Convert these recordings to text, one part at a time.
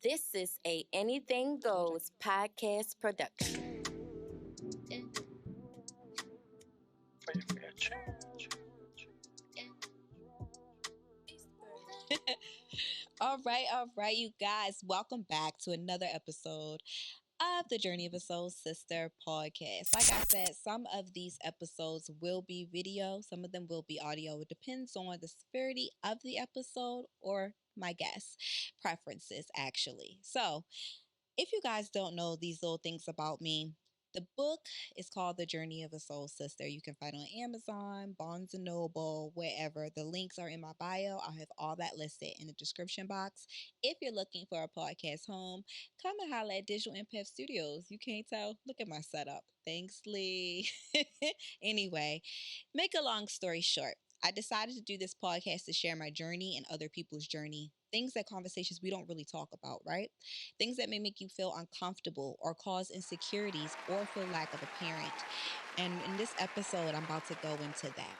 This is a Anything Goes podcast production. All right, you guys. Welcome back to another episode of the Journey of a Soul Sister podcast. Like I said, some of these episodes will be video, some of them will be audio. It depends on the severity of the episode or my guest preferences, actually. So, if you guys don't know these little things about me, the book is called The Journey of a Soul Sister. You can find it on Amazon, Barnes and Noble, wherever. The links are in my bio. I'll have all that listed in the description box. If you're looking for a podcast home, come and holler at Digital Empath Studios. You can't tell? Look at my setup. Thanks, Lee. Anyway, make a long story short, I decided to do this podcast to share my journey and other people's journey. Things that conversations we don't really talk about, right? Things that may make you feel uncomfortable or cause insecurities or feel lack of a parent. And in this episode, I'm about to go into that.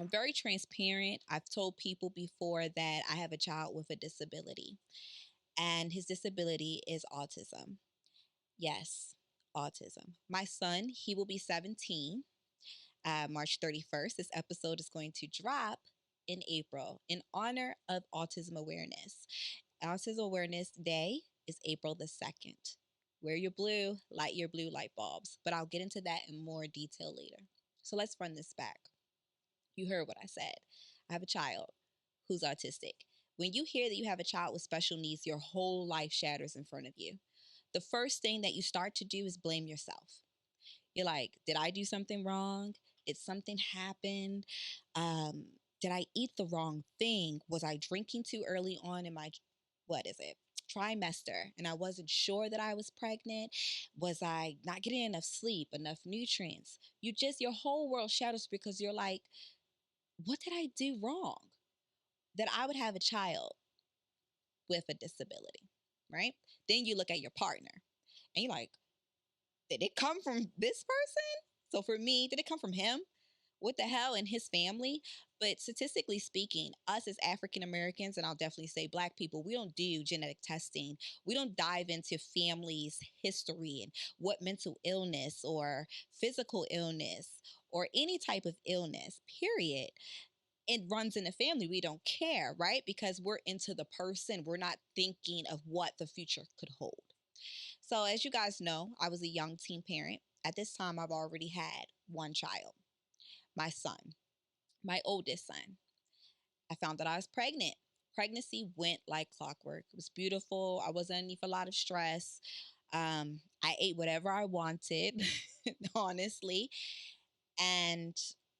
I'm very transparent. I've told people before that I have a child with a disability, and his disability is autism. Yes, autism. My son, he will be 17 March 31st. This episode is going to drop in April in honor of Autism Awareness. Autism Awareness Day is April the 2nd. Wear your blue, light your blue light bulbs. But I'll get into that in more detail later. So let's run this back. You heard what I said. I have a child who's autistic. When you hear that you have a child with special needs, your whole life shatters in front of you. The first thing that you start to do is blame yourself. You're like, did I do something wrong? Did something happen? Did I eat the wrong thing? Was I drinking too early on in my, what is it, trimester? And I wasn't sure that I was pregnant. Was I not getting enough sleep, enough nutrients? Your whole world shatters because you're like, what did I do wrong? That I would have a child with a disability, right? Then you look at your partner and you're like, did it come from this person? So for me, did it come from him? What the hell in his family? But statistically speaking, us as African Americans, and I'll definitely say Black people, we don't do genetic testing. We don't dive into families' history and what mental illness or physical illness or any type of illness, period. It runs in the family. We don't care, right? Because we're into the person. We're not thinking of what the future could hold. So, as you guys know, I was a young teen parent. At this time, I've already had one child, my son, my oldest son. I found that I was pregnant. Pregnancy went like clockwork. It was beautiful. I wasn't underneath a lot of stress. I ate whatever I wanted, honestly. And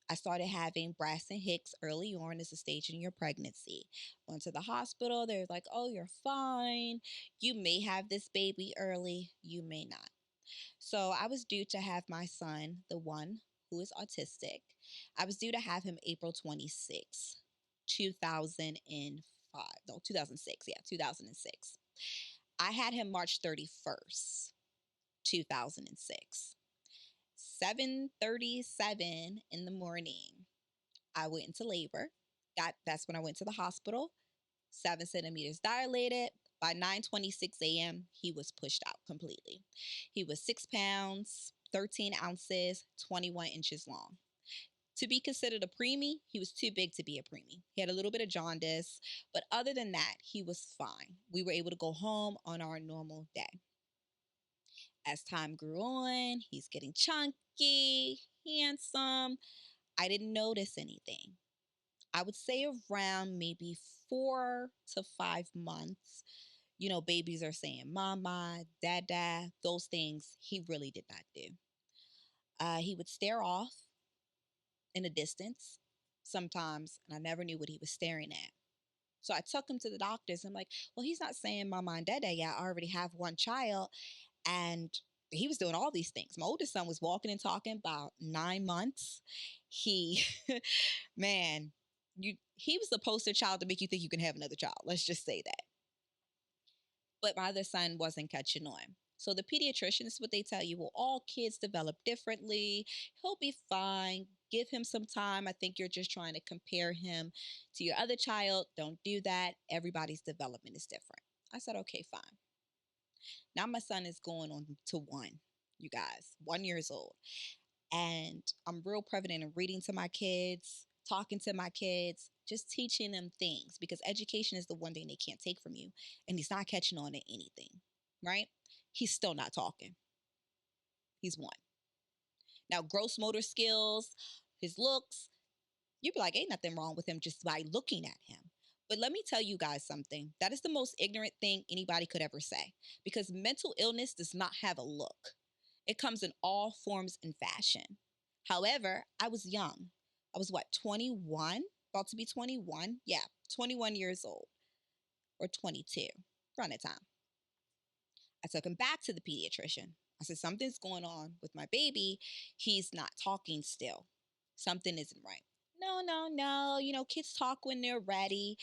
I started having Brass and Hicks early on as a stage in your pregnancy. Went to the hospital. They're like, oh, you're fine. You may have this baby early. You may not. So I was due to have my son, the one who is autistic. I was due to have him April 26th, 2005. No, 2006. Yeah, 2006. I had him March 31st, 2006. 7:37 in the morning, I went into labor. That's when I went to the hospital. 7 centimeters dilated. By 9:26 a.m., he was pushed out completely. He was 6 pounds, 13 ounces, 21 inches long. To be considered a preemie, he was too big to be a preemie. He had a little bit of jaundice, but other than that, he was fine. We were able to go home on our normal day. As time grew on, he's getting chunky, handsome. I didn't notice anything. I would say around maybe 4 to 5 months, babies are saying mama, dada, those things he really did not do. He would stare off in the distance sometimes, and I never knew what he was staring at. So I took him to the doctors. I'm like, well, he's not saying mama and dada yet. I already have one child. And he was doing all these things. My oldest son was walking and talking about 9 months. He, man, he was the poster child to make you think you can have another child. Let's just say that. But my other son wasn't catching on. So the pediatrician is what they tell you. Well, all kids develop differently. He'll be fine. Give him some time. I think you're just trying to compare him to your other child. Don't do that. Everybody's development is different. I said, okay, fine. Now my son is going on to 1, you guys, 1 years old. And I'm real prevalent in reading to my kids, talking to my kids, just teaching them things because education is the one thing they can't take from you. And he's not catching on to anything, right? He's still not talking. He's 1. Now, gross motor skills, his looks, you'd be like, ain't nothing wrong with him just by looking at him. But let me tell you guys something. That is the most ignorant thing anybody could ever say because mental illness does not have a look. It comes in all forms and fashion. However, I was young. I was 21? About to be 21? Yeah, 21 years old or 22, around that time. I took him back to the pediatrician. I said, something's going on with my baby. He's not talking still. Something isn't right. No. Kids talk when they're ready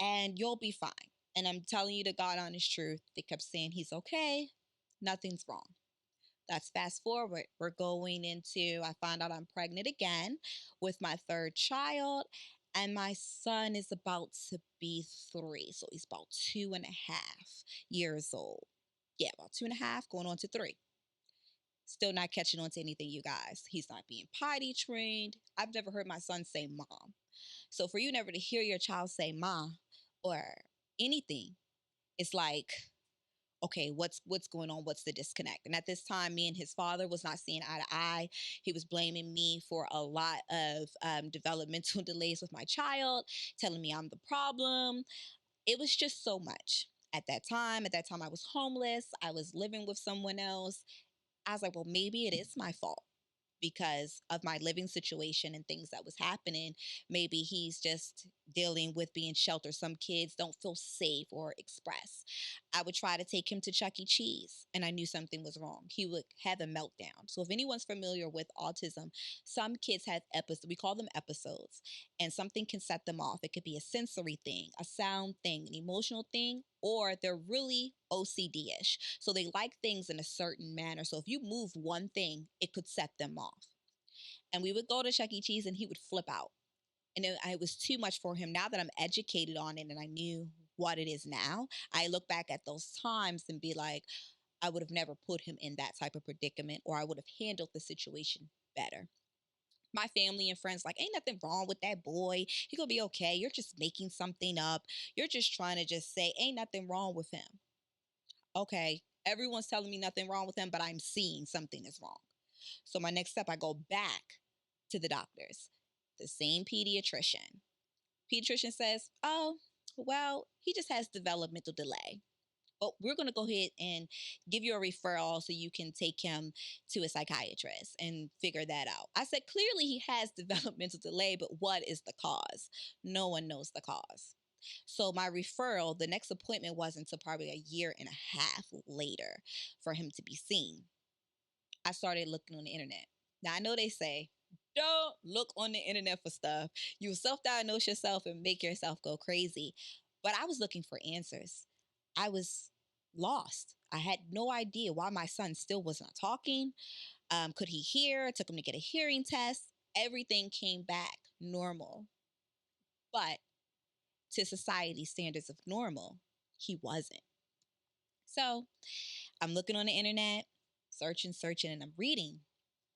and you'll be fine. And I'm telling you the God honest truth. They kept saying he's okay. Nothing's wrong. Let's fast forward. We're going into, I find out I'm pregnant again with my 3rd child. And my son is about to be 3. So he's about 2.5 years old. Yeah, about 2.5, going on to 3. Still not catching on to anything, you guys. He's not being potty trained. I've never heard my son say mom. So for you never to hear your child say ma or anything, it's like, okay, what's going on? What's the disconnect? And at this time, me and his father was not seeing eye to eye. He was blaming me for a lot of developmental delays with my child, telling me I'm the problem. It was just so much. At that time, I was homeless. I was living with someone else. I was like, well, maybe it is my fault because of my living situation and things that was happening. Maybe he's just dealing with being sheltered. Some kids don't feel safe or express. I would try to take him to Chuck E. Cheese and I knew something was wrong. He would have a meltdown. So if anyone's familiar with autism, some kids have episodes, we call them episodes, and something can set them off. It could be a sensory thing, a sound thing, an emotional thing, or they're really OCD-ish. So they like things in a certain manner. So if you move one thing, it could set them off. And we would go to Chuck E. Cheese and he would flip out. And it was too much for him. Now that I'm educated on it and I knew what it is now, I look back at those times and be like, I would have never put him in that type of predicament or I would have handled the situation better. My family and friends like, ain't nothing wrong with that boy. He gonna be okay. You're just making something up. You're just trying to just say, ain't nothing wrong with him. Okay, everyone's telling me nothing wrong with him, but I'm seeing something is wrong. So my next step, I go back to the doctors, the same pediatrician. Pediatrician says, oh, well, he just has developmental delay. But we're going to go ahead and give you a referral so you can take him to a psychiatrist and figure that out. I said, clearly he has developmental delay, but what is the cause? No one knows the cause. So my referral, the next appointment wasn't until probably a year and a half later for him to be seen. I started looking on the internet. Now I know they say, don't look on the internet for stuff. You self-diagnose yourself and make yourself go crazy. But I was looking for answers. I was lost. I had no idea why my son still was not talking. Could he hear? I took him to get a hearing test. Everything came back normal. But to society's standards of normal, he wasn't. So I'm looking on the internet, searching, and I'm reading.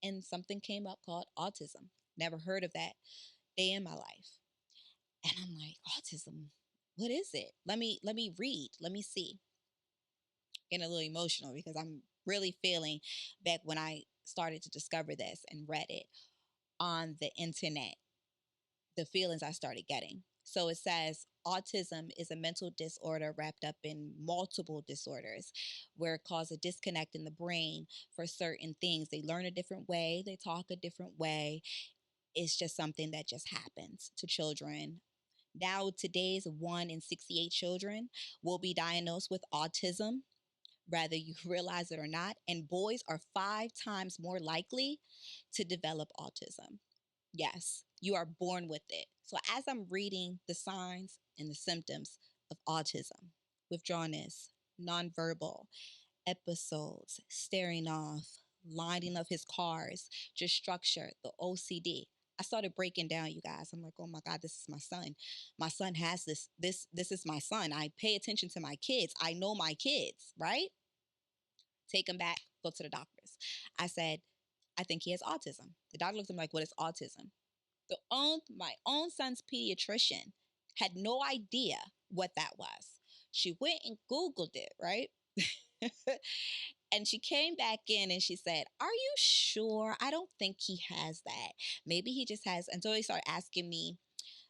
And something came up called autism. Never heard of that day in my life. And I'm like, autism, what is it? Let me read. Let me see. Getting a little emotional because I'm really feeling back when I started to discover this and read it on the internet, the feelings I started getting. So it says autism is a mental disorder wrapped up in multiple disorders where it causes a disconnect in the brain for certain things. They learn a different way, they talk a different way. It's just something that just happens to children. Now, today's 1 in 68 children will be diagnosed with autism, whether you realize it or not. And boys are 5 times more likely to develop autism. Yes, you are born with it. So as I'm reading the signs and the symptoms of autism, withdrawalness, nonverbal, episodes, staring off, lining of his cars, just structure, the OCD, I started breaking down, you guys. I'm like, oh my God, this is my son. My son has this. This is my son. I pay attention to my kids. I know my kids, right? Take him back, go to the doctors. I said, I think he has autism. The doctor looked at me like, what is autism? My own son's pediatrician had no idea what that was. She went and Googled it, right? And she came back in and she said, are you sure? I don't think he has that. Maybe he just has. And so they started asking me,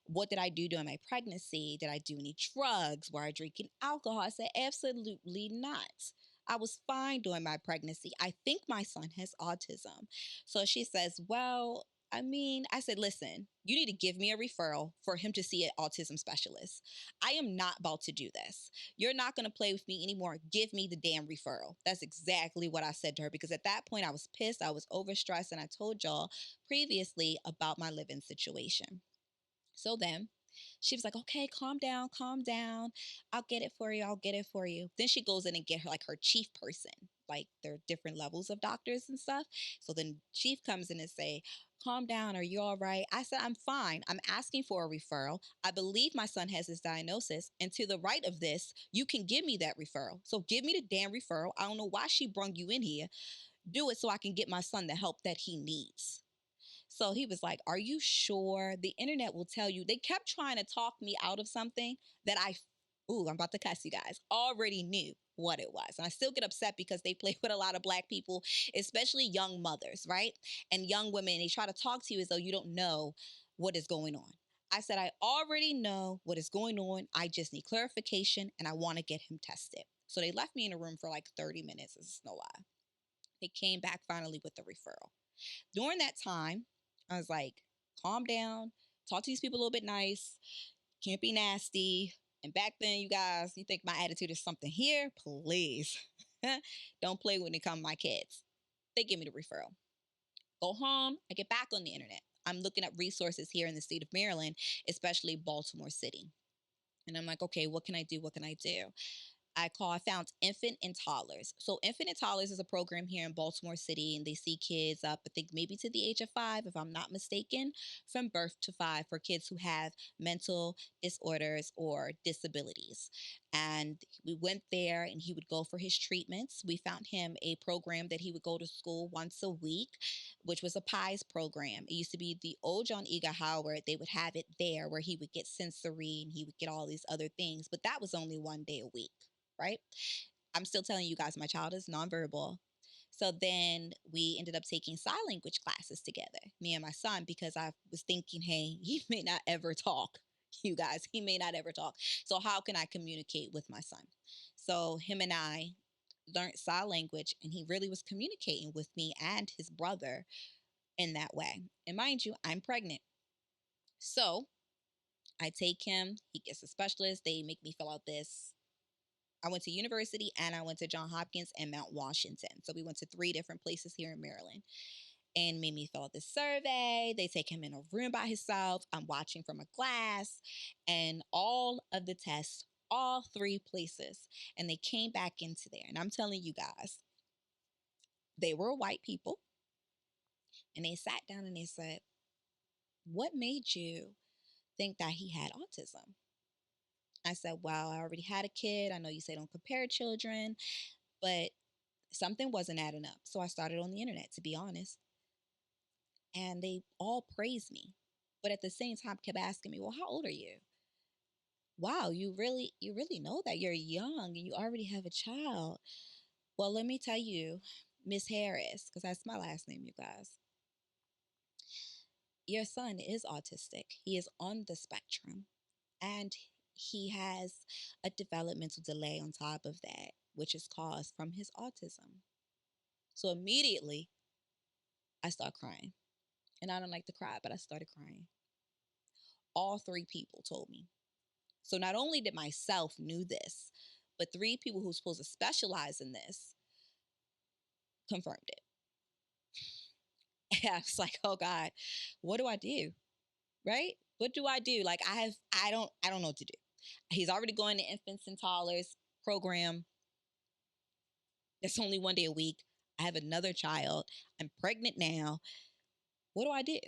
what did I do during my pregnancy? Did I do any drugs? Were I drinking alcohol? I said, absolutely not. I was fine during my pregnancy. I think my son has autism. So she says, well, I said, listen, you need to give me a referral for him to see an autism specialist. I am not about to do this. You're not going to play with me anymore. Give me the damn referral. That's exactly what I said to her, because at that point I was pissed. I was overstressed. And I told y'all previously about my living situation. So then she was like, okay, calm down, calm down. I'll get it for you. I'll get it for you. Then she goes in and get her like her chief person. Like there are different levels of doctors and stuff. So then chief comes in and say, calm down. Are you all right? I said, I'm fine. I'm asking for a referral. I believe my son has this diagnosis. And to the right of this, you can give me that referral. So give me the damn referral. I don't know why she brung you in here. Do it so I can get my son the help that he needs. So he was like, are you sure? The internet will tell you. They kept trying to talk me out of something that I'm about to cuss you guys, already knew what it was. And I still get upset because they play with a lot of Black people, especially young mothers, right? And young women, they try to talk to you as though you don't know what is going on. I said, I already know what is going on. I just need clarification and I want to get him tested. So they left me in a room for like 30 minutes. This is no lie. They came back finally with the referral. During that time, I was like, calm down, talk to these people a little bit nice, can't be nasty. And back then, you guys, you think my attitude is something here? Please. Don't play when it comes to my kids. They give me the referral. Go home, I get back on the internet. I'm looking at resources here in the state of Maryland, especially Baltimore City. And I'm like, okay, what can I do? What can I do? I found Infant and Toddlers. So Infant and Toddlers is a program here in Baltimore City, and they see kids up, I think maybe to the age of 5, if I'm not mistaken, from birth to 5 for kids who have mental disorders or disabilities. And we went there and he would go for his treatments. We found him a program that he would go to school once a week, which was a PIES program. It used to be the old John Eager Howard. They would have it there where he would get sensory and he would get all these other things, but that was only one day a week. Right? I'm still telling you guys, my child is nonverbal. So then we ended up taking sign language classes together, me and my son, because I was thinking, hey, he may not ever talk. You guys, he may not ever talk. So how can I communicate with my son? So him and I learned sign language, and he really was communicating with me and his brother in that way. And mind you, I'm pregnant. So I take him, he gets a specialist, they make me fill out this. I went to university and I went to Johns Hopkins and Mount Washington. So we went to 3 different places here in Maryland and made me fill out this survey. They take him in a room by himself. I'm watching from a glass and all of the tests, all 3 places. And they came back into there. And I'm telling you guys, they were white people. And they sat down and they said, what made you think that he had autism? I said, well, I already had a kid. I know you say don't compare children, but something wasn't adding up. So I started on the internet, to be honest. And they all praised me. But at the same time kept asking me, well, how old are you? Wow, you really know that you're young and you already have a child. Well, let me tell you, Miss Harris, because that's my last name, you guys. Your son is autistic. He is on the spectrum. And he has a developmental delay on top of that, which is caused from his autism. So immediately I start crying. And I don't like to cry, but I started crying. All 3 people told me. So not only did myself knew this, but 3 people who's supposed to specialize in this confirmed it. And I was like, oh God, what do I do? Right? What do I do? Like I don't know what to do. He's already going to infants and toddlers program. That's only 1 day a week. I have another child. I'm pregnant now. What do I do?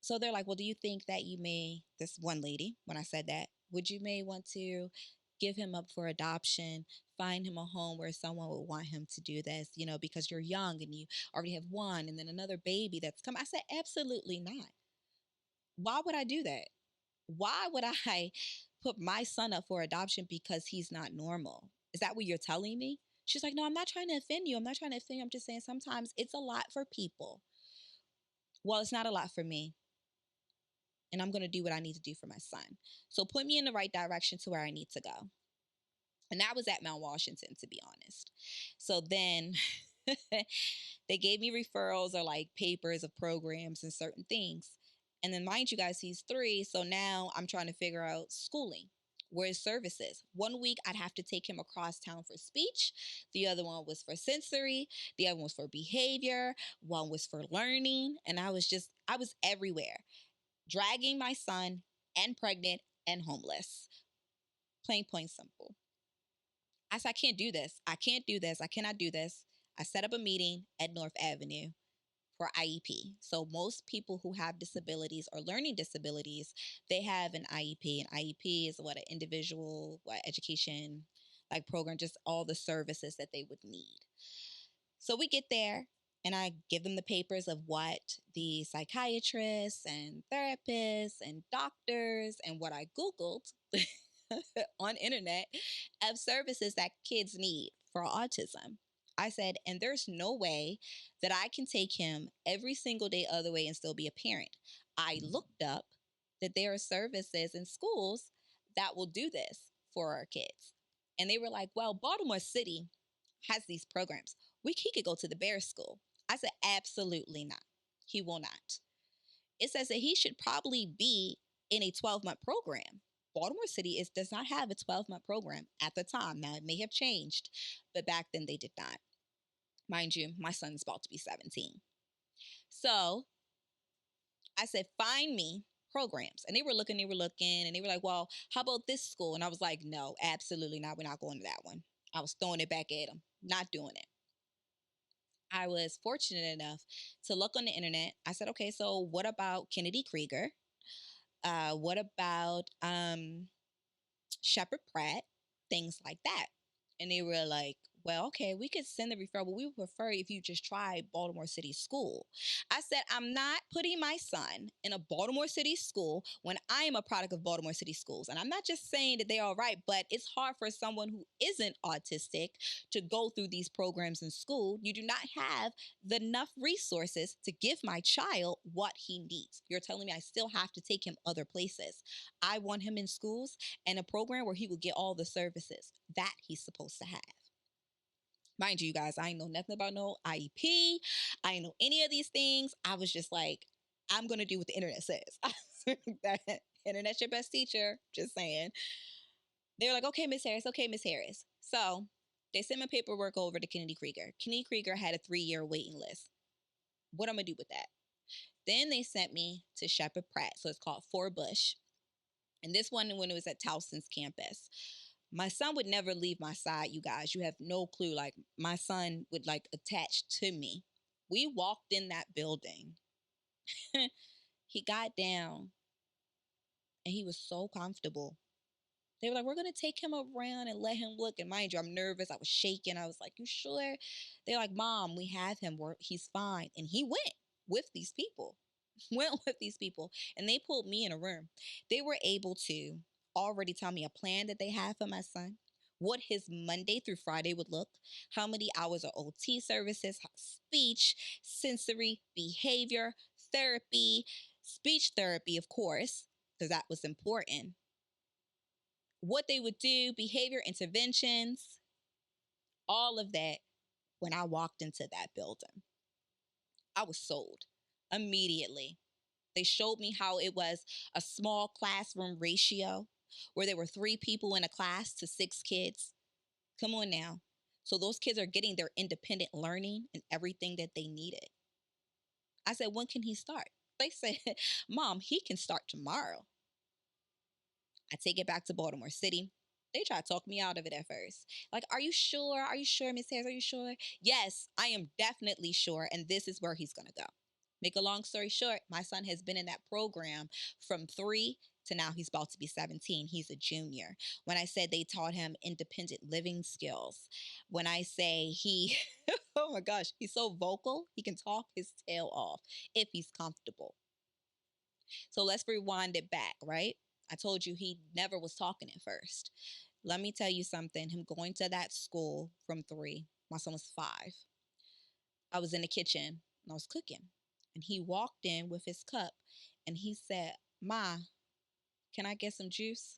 So they're like, well, do you think that this one lady, when I said that, would you may want to give him up for adoption, find him a home where someone would want him to do this, because you're young and you already have one and then another baby that's come. I said, absolutely not. Why would I do that? Why would I put my son up for adoption because he's not normal? Is that what you're telling me? She's like, no, I'm not trying to offend you. I'm not trying to offend you. I'm just saying sometimes it's a lot for people. Well, it's not a lot for me. And I'm going to do what I need to do for my son. So put me in the right direction to where I need to go. And that was at Mount Washington, to be honest. So then they gave me referrals or like papers of programs and certain things. And then, mind you guys, he's 3. So now I'm trying to figure out schooling. Where's services? 1 week I'd have to take him across town for speech. The other one was for sensory. The other one was for behavior. One was for learning. And I was everywhere, dragging my son and pregnant and homeless. Plain, point, simple. I said, I can't do this. I can't do this. I cannot do this. I set up a meeting at North Avenue for IEP. So most people who have disabilities or learning disabilities, they have an IEP. An IEP is an individual education like program, just all the services that they would need. So we get there and I give them the papers of what the psychiatrists and therapists and doctors and what I Googled on internet of services that kids need for autism. I said, and there's no way that I can take him every single day other way and still be a parent. I looked up that there are services in schools that will do this for our kids. And they were like, well, Baltimore City has these programs. He could go to the Bear School. I said, absolutely not. He will not. It says that he should probably be in a 12-month program. Baltimore City does not have a 12-month program at the time. Now, it may have changed, but back then they did not. Mind you, my son's about to be 17. So I said, find me programs. And they were looking, and they were like, well, how about this school? And I was like, no, absolutely not. We're not going to that one. I was throwing it back at them, not doing it. I was fortunate enough to look on the internet. I said, okay, so what about Kennedy Krieger? What about Shepherd Pratt? Things like that. And they were like, well, okay, we could send the referral, but we would prefer if you just try Baltimore City School. I said, I'm not putting my son in a Baltimore City school when I am a product of Baltimore City schools. And I'm not just saying that they are right, but it's hard for someone who isn't autistic to go through these programs in school. You do not have enough resources to give my child what he needs. You're telling me I still have to take him other places. I want him in schools and a program where he will get all the services that he's supposed to have. Mind you, guys, I ain't know nothing about no IEP. I ain't know any of these things. I was just like, I'm going to do what the internet says. That internet's your best teacher. Just saying. They were like, okay, Miss Harris. Okay, Miss Harris. So they sent my paperwork over to Kennedy Krieger. Kennedy Krieger had a 3-year waiting list. What am I going to do with that? Then they sent me to Shepherd Pratt. So it's called Bush. And this one, when it was at Towson's campus. My son would never leave my side, you guys. You have no clue. Like, my son would, attach to me. We walked in that building. He got down, and he was so comfortable. They were like, we're going to take him around and let him look. And mind you, I'm nervous. I was shaking. I was like, you sure? They're like, Mom, we have him. He's fine. And he went with these people. And they pulled me in a room. They were able to already tell me a plan that they have for my son, what his Monday through Friday would look, how many hours of OT services, speech, sensory, behavior, therapy, speech therapy, of course, because that was important, what they would do, behavior interventions, all of that. When I walked into that building, I was sold immediately. They showed me how it was a small classroom ratio where there were 3 people in a class to 6 kids. Come on now. So those kids are getting their independent learning and everything that they needed. I said, when can he start? They said, Mom, he can start tomorrow. I take it back to Baltimore City. They try to talk me out of it at first. Like, are you sure? Are you sure, Miss Harris? Are you sure? Yes, I am definitely sure. And this is where he's going to go. Make a long story short, my son has been in that program from 3 to now he's about to be 17. He's a junior. When I said they taught him independent living skills, when I say he, oh my gosh, he's so vocal, he can talk his tail off if he's comfortable. So let's rewind it back, right? I told you he never was talking at first. Let me tell you something. Him going to that school from 3, my son was 5. I was in the kitchen and I was cooking. And he walked in with his cup and he said, "Ma, can I get some juice?"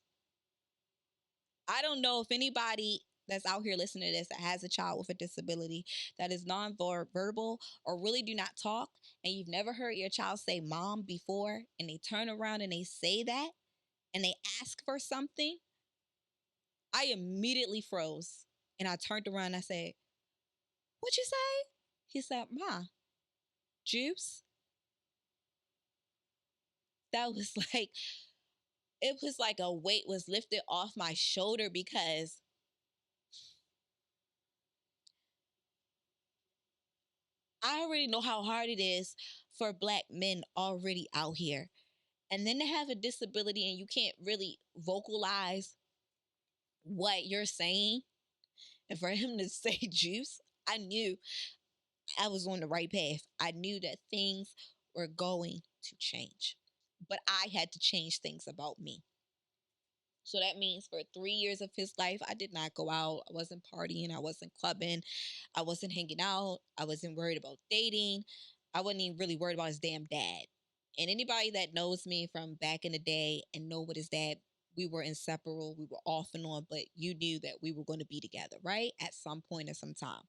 I don't know if anybody that's out here listening to this that has a child with a disability that is nonverbal or really do not talk, and you've never heard your child say mom before, and they turn around and they say that and they ask for something. I immediately froze and I turned around and I said, "What'd you say?" He said, "Ma, juice." That was like, it was like a weight was lifted off my shoulder because I already know how hard it is for Black men already out here. And then to have a disability and you can't really vocalize what you're saying. And for him to say juice, I knew I was on the right path. I knew that things were going to change. But I had to change things about me. So that means for 3 years of his life, I did not go out. I wasn't partying. I wasn't clubbing. I wasn't hanging out. I wasn't worried about dating. I wasn't even really worried about his damn dad. And anybody that knows me from back in the day and know what his dad, we were inseparable. We were off and on, but you knew that we were going to be together, right? At some point at some time.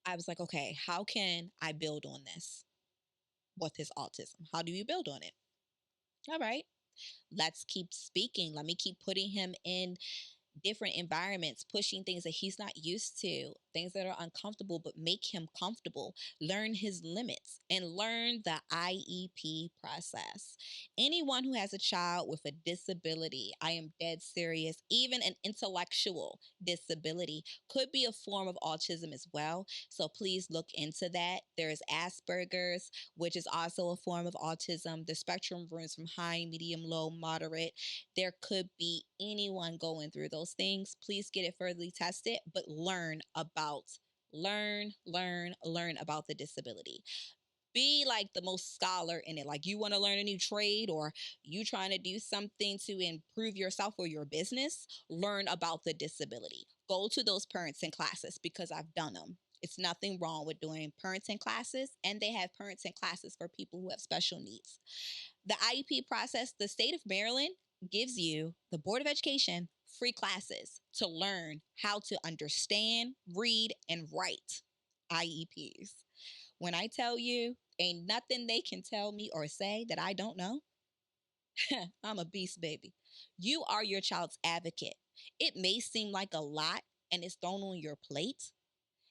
I was like, okay, how can I build on this with his autism? How do you build on it? All right, let's keep speaking. Let me keep putting him in different environments, pushing things that he's not used to, things that are uncomfortable, but make him comfortable. Learn his limits and learn the IEP process. Anyone who has a child with a disability, I am dead serious, even an intellectual disability could be a form of autism as well. So please look into that. There's Asperger's, which is also a form of autism. The spectrum runs from high, medium, low, moderate. There could be anyone going through those things. Please get it further tested, but learn about the disability. Be like the most scholar in it. Like you want to learn a new trade or you trying to do something to improve yourself or your business, learn about the disability. Go to those parenting classes because I've done them. It's nothing wrong with doing parenting classes, and they have parenting classes for people who have special needs. The IEP process, the state of Maryland gives you, the Board of Education, free classes to learn how to understand, read, and write IEPs. When I tell you, ain't nothing they can tell me or say that I don't know. I'm a beast, baby. You are your child's advocate. It may seem like a lot and it's thrown on your plate,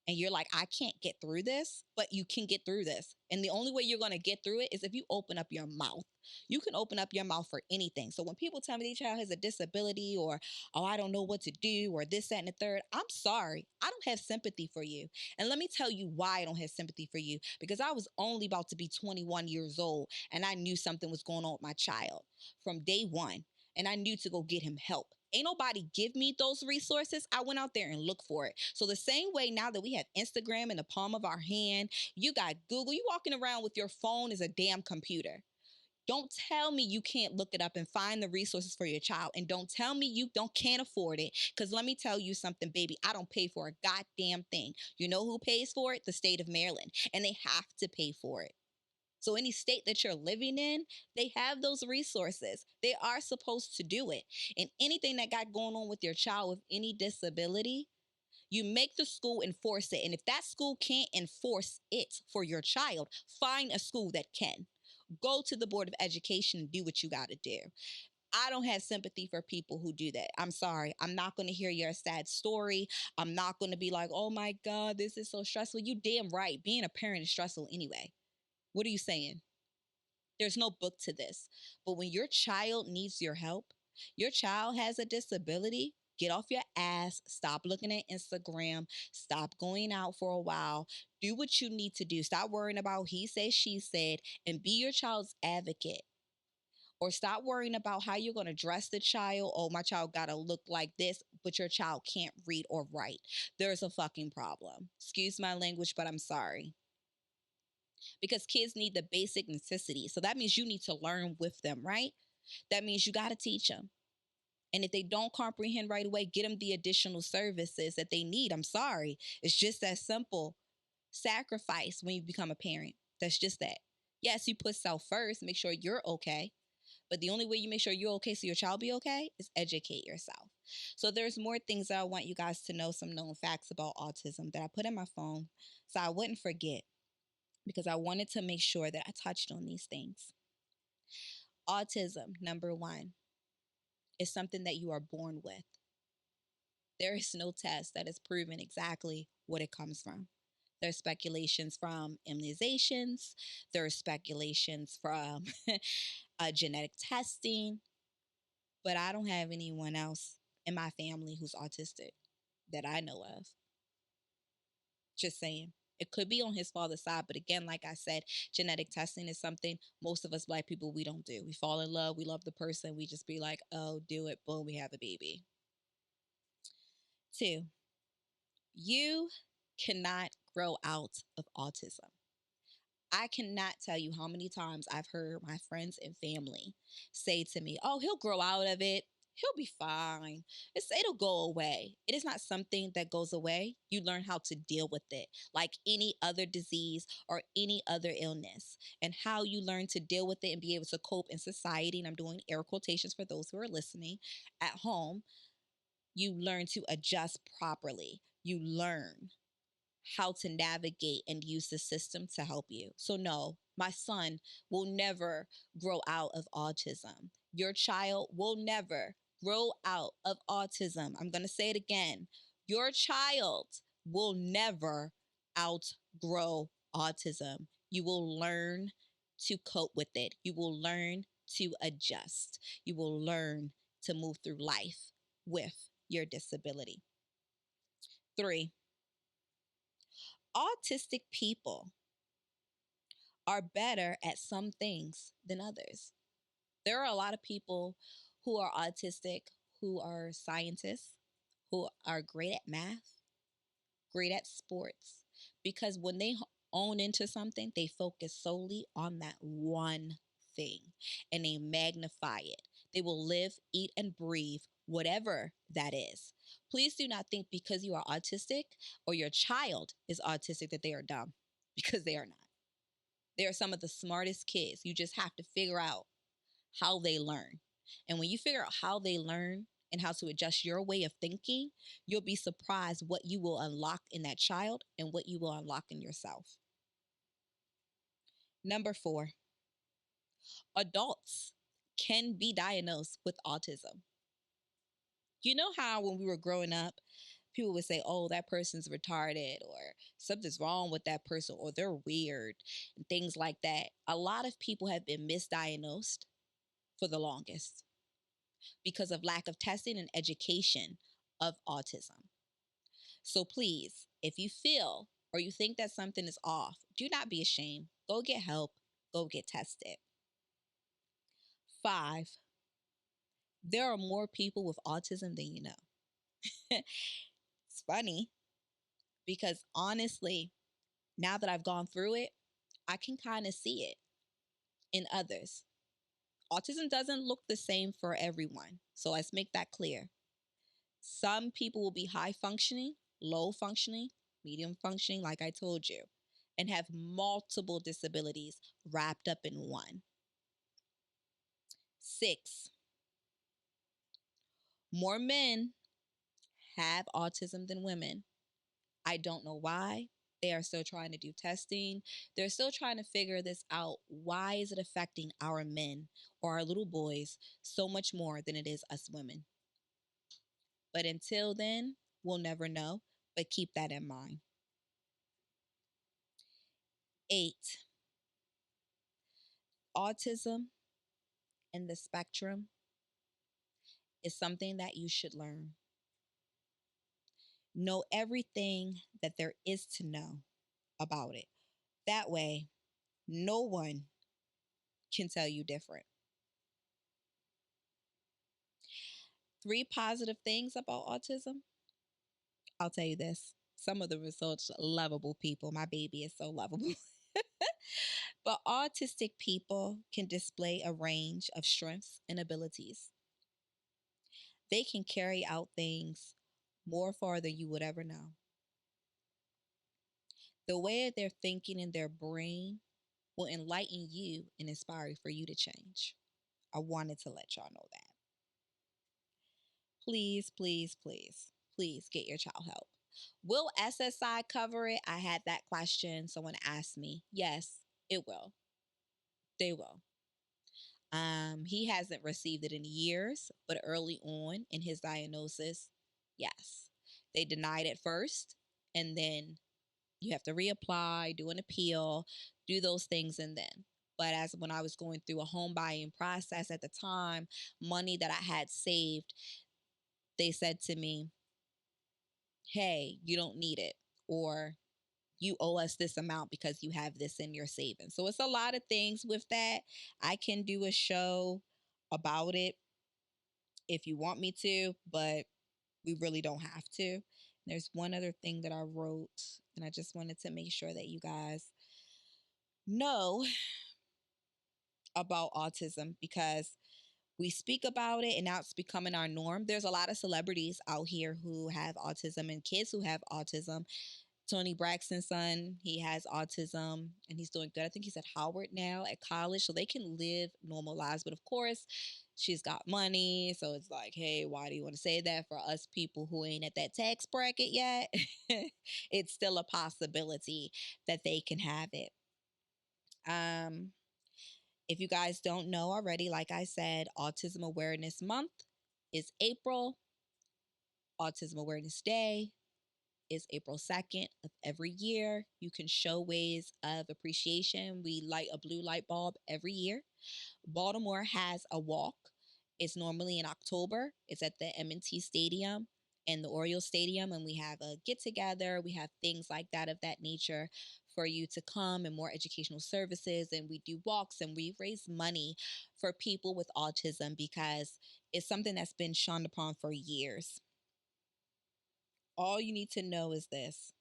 and you're like, I can't get through this, but you can get through this. And the only way you're going to get through it is if you open up your mouth. You can open up your mouth for anything. So when people tell me their child has a disability or, oh, I don't know what to do or this, that, and the third, I'm sorry. I don't have sympathy for you. And let me tell you why I don't have sympathy for you. Because I was only about to be 21 years old and I knew something was going on with my child from day one. And I knew to go get him help. Ain't nobody give me those resources. I went out there and looked for it. So the same way now that we have Instagram in the palm of our hand, you got Google, you walking around with your phone as a damn computer. Don't tell me you can't look it up and find the resources for your child. And don't tell me you can't afford it. Because let me tell you something, baby. I don't pay for a goddamn thing. You know who pays for it? The state of Maryland. And they have to pay for it. So any state that you're living in, they have those resources. They are supposed to do it. And anything that got going on with your child with any disability, you make the school enforce it. And if that school can't enforce it for your child, find a school that can. Go to the Board of Education and do what you got to do. I don't have sympathy for people who do that. I'm sorry. I'm not going to hear your sad story. I'm not going to be like, oh my God, this is so stressful. You damn right. Being a parent is stressful anyway. What are you saying? There's no book to this. But when your child needs your help, your child has a disability, Get off your ass. Stop looking at Instagram. Stop going out for a while. Do what you need to do. Stop worrying about he said, she said, and be your child's advocate. Or stop worrying about how you're going to dress the child. Oh, my child got to look like this, but your child can't read or write. There's a fucking problem. Excuse my language, but I'm sorry. Because kids need the basic necessities. So that means you need to learn with them, right? That means you got to teach them. And if they don't comprehend right away, get them the additional services that they need. I'm sorry. It's just that simple. Sacrifice when you become a parent. That's just that. Yes, you put self first, make sure you're okay. But the only way you make sure you're okay so your child be okay is educate yourself. So there's more things that I want you guys to know, some known facts about autism that I put in my phone so I wouldn't forget, because I wanted to make sure that I touched on these things. Autism, number one, is something that you are born with. There is no test that has proven exactly what it comes from. There's speculations from immunizations. There are speculations from genetic testing. But I don't have anyone else in my family who's autistic that I know of. Just saying. It could be on his father's side, but again, like I said, genetic testing is something most of us Black people, we don't do. We fall in love, we love the person, we just be like, oh, do it, boom, we have a baby. 2, you cannot grow out of autism. I cannot tell you how many times I've heard my friends and family say to me, oh, he'll grow out of it. He'll be fine. It'll go away. It is not something that goes away. You learn how to deal with it like any other disease or any other illness, and how you learn to deal with it and be able to cope in society. And I'm doing air quotations for those who are listening at home. You learn to adjust properly. You learn how to navigate and use the system to help you. So, no, my son will never grow out of autism. Your child will never grow out of autism. I'm going to say it again. Your child will never outgrow autism. You will learn to cope with it. You will learn to adjust. You will learn to move through life with your disability. 3, autistic people are better at some things than others. There are a lot of people who are autistic who are scientists, who are great at math, great at sports, because when they own into something, they focus solely on that one thing and they magnify it. They will live, eat, and breathe whatever that is. Please do not think because you are autistic or your child is autistic that they are dumb, because they are not. They are some of the smartest kids. You just have to figure out how they learn. And when you figure out how they learn and how to adjust your way of thinking, you'll be surprised what you will unlock in that child and what you will unlock in yourself. Number 4, adults can be diagnosed with autism. You know how when we were growing up, people would say, oh, that person's retarded, or something's wrong with that person, or they're weird, and things like that. A lot of people have been misdiagnosed for the longest because of lack of testing and education of autism. So please, if you feel or you think that something is off, do not be ashamed. Go get help. Go get tested. 5, there are more people with autism than you know. It's funny because honestly, now that I've gone through it, I can kind of see it in others. Autism doesn't look the same for everyone. So let's make that clear. Some people will be high functioning, low functioning, medium functioning, like I told you, and have multiple disabilities wrapped up in one. 6, more men have autism than women. I don't know why. They are still trying to do testing. They're still trying to figure this out. Why is it affecting our men or our little boys so much more than it is us women? But until then, we'll never know. But keep that in mind. 8, autism and the spectrum is something that you should learn. Know everything that there is to know about it. That way, no one can tell you different. 3 positive things about autism. I'll tell you this. Some of them are such lovable people. My baby is so lovable. But autistic people can display a range of strengths and abilities. They can carry out things more far than you would ever know. The way they're thinking in their brain will enlighten you and inspire you for you to change. I wanted to let y'all know that. Please, please, please, please get your child help. Will SSI cover it? I had that question. Someone asked me. Yes, it will. They will. He hasn't received it in years, but early on in his diagnosis, yes. They denied it first, and then you have to reapply, do an appeal, do those things, and then. But as when I was going through a home buying process at the time, money that I had saved, they said to me, hey, you don't need it, or you owe us this amount because you have this in your savings. So it's a lot of things with that. I can do a show about it if you want me to, but we really don't have to. There's one other thing that I wrote, and I just wanted to make sure that you guys know about autism because we speak about it and now it's becoming our norm. There's a lot of celebrities out here who have autism and kids who have autism. Tony Braxton's son, he has autism and he's doing good. I think he's at Howard now at college, so they can live normal lives. But of course, she's got money. So it's like, hey, why do you want to say that? For us people who ain't at that tax bracket yet, it's still a possibility that they can have it. Um, if you guys don't know already, like I said, Autism Awareness Month is April. Autism Awareness Day is April 2nd of every year. You can show ways of appreciation. We light a blue light bulb every year. Baltimore has a walk. It's normally in October. It's at the M&T Stadium and the Orioles Stadium, and we have a get together. We have things like that of that nature for you to come and more educational services. And we do walks and we raise money for people with autism because it's something that's been shunned upon for years. All you need to know is this: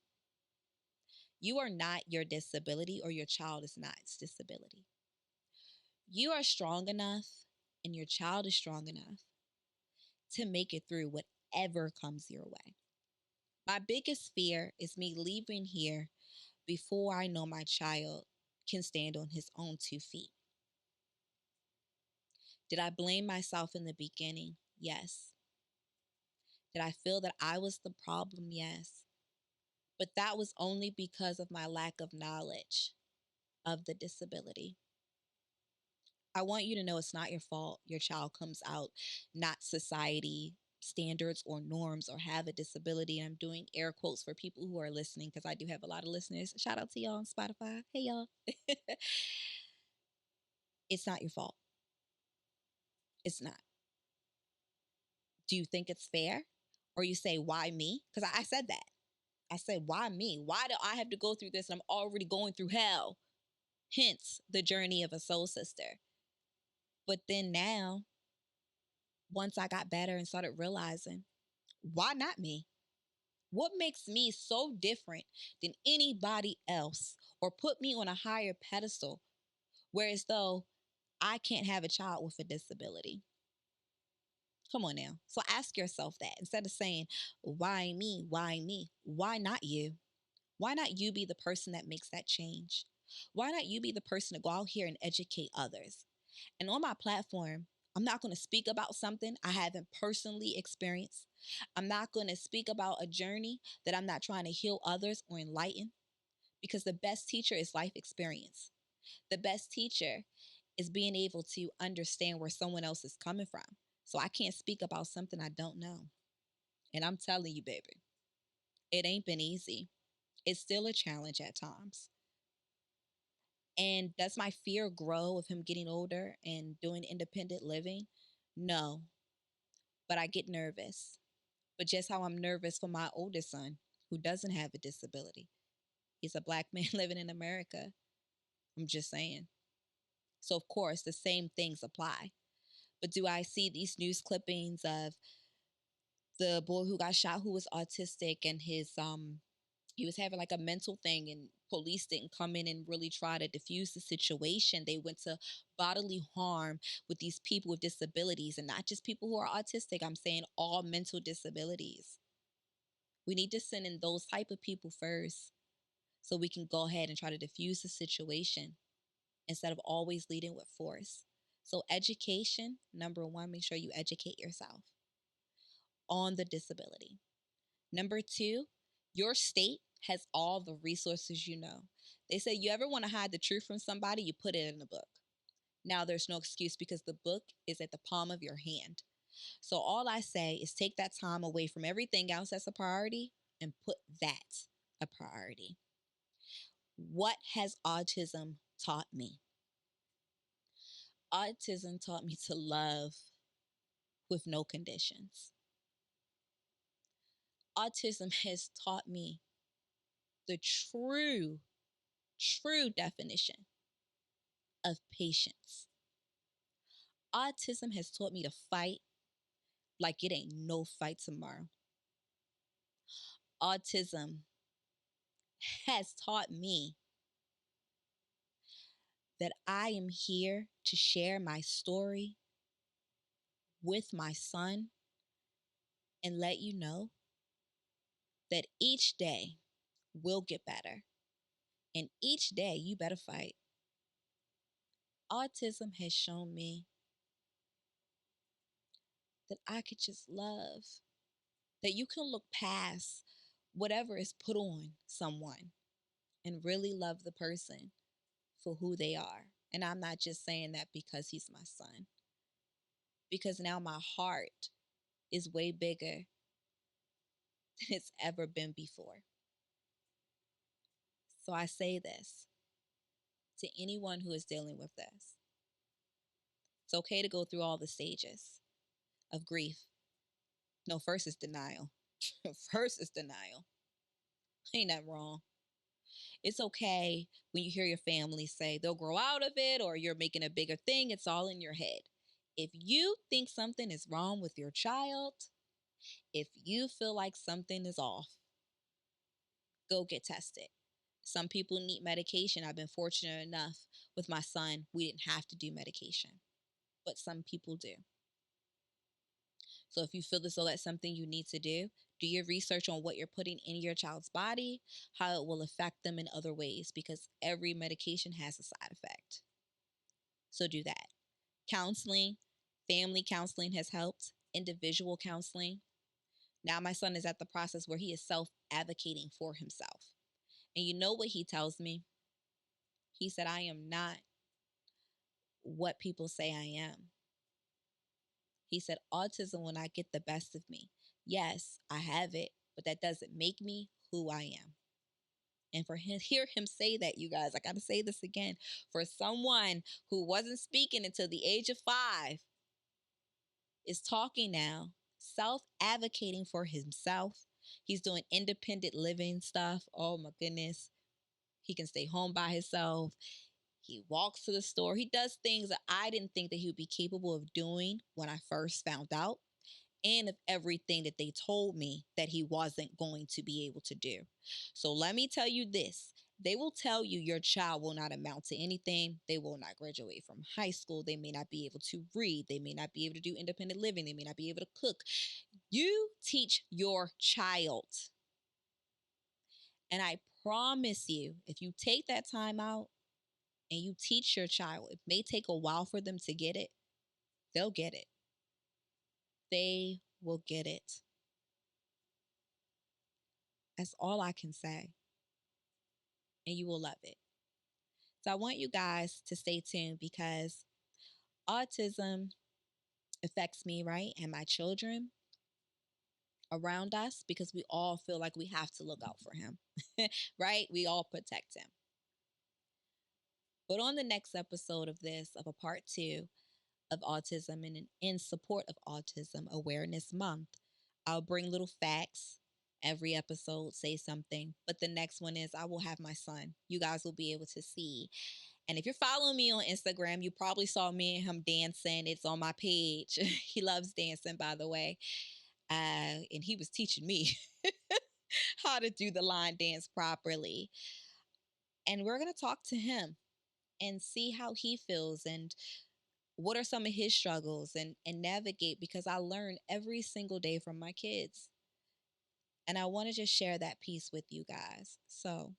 you are not your disability, or your child is not its disability. You are strong enough, and your child is strong enough to make it through whatever comes your way. My biggest fear is me leaving here before I know my child can stand on his own 2 feet. Did I blame myself in the beginning? Yes. Did I feel that I was the problem? Yes. But that was only because of my lack of knowledge of the disability. I want you to know it's not your fault your child comes out not society standards or norms or have a disability. And I'm doing air quotes for people who are listening because I do have a lot of listeners. Shout out to y'all on Spotify. Hey, y'all. It's not your fault. It's not. Do you think it's fair? Or you say, why me? Because I said that. I said, why me? Why do I have to go through this? I'm already going through hell. Hence the journey of a soul sister. But then now, once I got better and started realizing, why not me? What makes me so different than anybody else or put me on a higher pedestal, whereas though I can't have a child with a disability? Come on now. So ask yourself that instead of saying, why me? Why me? Why not you? Why not you be the person that makes that change? Why not you be the person to go out here and educate others? And on my platform, I'm not going to speak about something I haven't personally experienced. I'm not going to speak about a journey that I'm not trying to heal others or enlighten, because the best teacher is life experience. The best teacher is being able to understand where someone else is coming from. So I can't speak about something I don't know. And I'm telling you, baby, it ain't been easy. It's still a challenge at times. And does my fear grow with him getting older and doing independent living? No, but I get nervous But just how I'm nervous for my oldest son who doesn't have a disability. He's a Black man living in America. I'm just saying. So, of course, the same things apply. But do I see these news clippings of the boy who got shot who was autistic and he was having like a mental thing and police didn't come in and really try to diffuse the situation. They went to bodily harm with these people with disabilities, and not just people who are autistic. I'm saying all mental disabilities. We need to send in those type of people first so we can go ahead and try to diffuse the situation instead of always leading with force. So education, number one, make sure you educate yourself on the disability. Number two, your state has all the resources you know. They say you ever want to hide the truth from somebody, you put it in a book. Now there's no excuse because the book is at the palm of your hand. So all I say is take that time away from everything else that's a priority and put that a priority. What has autism taught me? Autism taught me to love with no conditions. Autism has taught me the true definition of patience. Autism has taught me to fight like it ain't no fight tomorrow. Autism has taught me that I am here to share my story with my son and let you know that each day will get better. And each day you better fight. Autism has shown me that I could just love, that you can look past whatever is put on someone and really love the person for who they are. And I'm not just saying that because he's my son, because now my heart is way bigger than it's ever been before. So I say this to anyone who is dealing with this. It's okay to go through all the stages of grief. No, first is denial. First is denial. Ain't that wrong? It's okay when you hear your family say they'll grow out of it or you're making a bigger thing. It's all in your head. If you think something is wrong with your child, if you feel like something is off, go get tested. Some people need medication. I've been fortunate enough with my son, we didn't have to do medication, but some people do. So if you feel as though that's something you need to do your research on what you're putting in your child's body, how it will affect them in other ways, because every medication has a side effect. So do that. Counseling, family counseling has helped, individual counseling. Now my son is at the process where he is self-advocating for himself. And you know what he tells me? He said, I am not what people say I am. He said, autism will not get the best of me. Yes, I have it, but that doesn't make me who I am. And for him, hear him say that, you guys, I got to say this again. For someone who wasn't speaking until the age of 5 is talking now, self-advocating for himself. He's doing independent living stuff. Oh my goodness. He can stay home by himself. He walks to the store. He does things that I didn't think that he would be capable of doing when I first found out, and of everything that they told me that he wasn't going to be able to do. So let me tell you this. They will tell you your child will not amount to anything. They will not graduate from high school. They may not be able to read. They may not be able to do independent living. They may not be able to cook. You teach your child. And I promise you, if you take that time out and you teach your child, it may take a while for them to get it. They'll get it. They will get it. That's all I can say. And you will love it. So I want you guys to stay tuned because autism affects me, right? And my children around us, because we all feel like we have to look out for him, right? We all protect him. But on the next episode of this, of a part 2 of autism and in support of Autism Awareness Month, I'll bring little facts every episode, say something. But the next one is I will have my son. You guys will be able to see. And if you're following me on Instagram, you probably saw me and him dancing. It's on my page. He loves dancing, by the way. And he was teaching me how to do the line dance properly. And we're going to talk to him and see how he feels and what are some of his struggles and navigate, because I learn every single day from my kids. And I want to just share that piece with you guys. So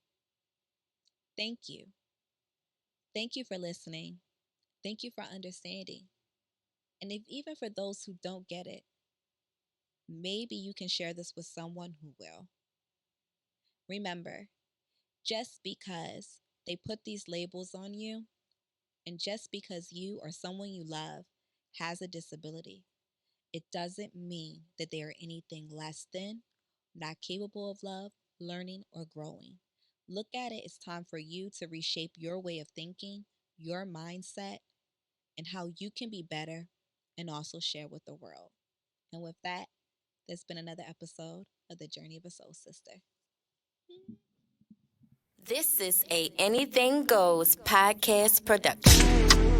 thank you. Thank you for listening. Thank you for understanding. And if even for those who don't get it, maybe you can share this with someone who will. Remember, just because they put these labels on you, and just because you or someone you love has a disability, it doesn't mean that they are anything less than, not capable of love, learning, or growing. Look at it as time for you to reshape your way of thinking, your mindset, and how you can be better and also share with the world. And with that, there's been another episode of The Journey of a Soul Sister. This is a Anything Goes podcast production.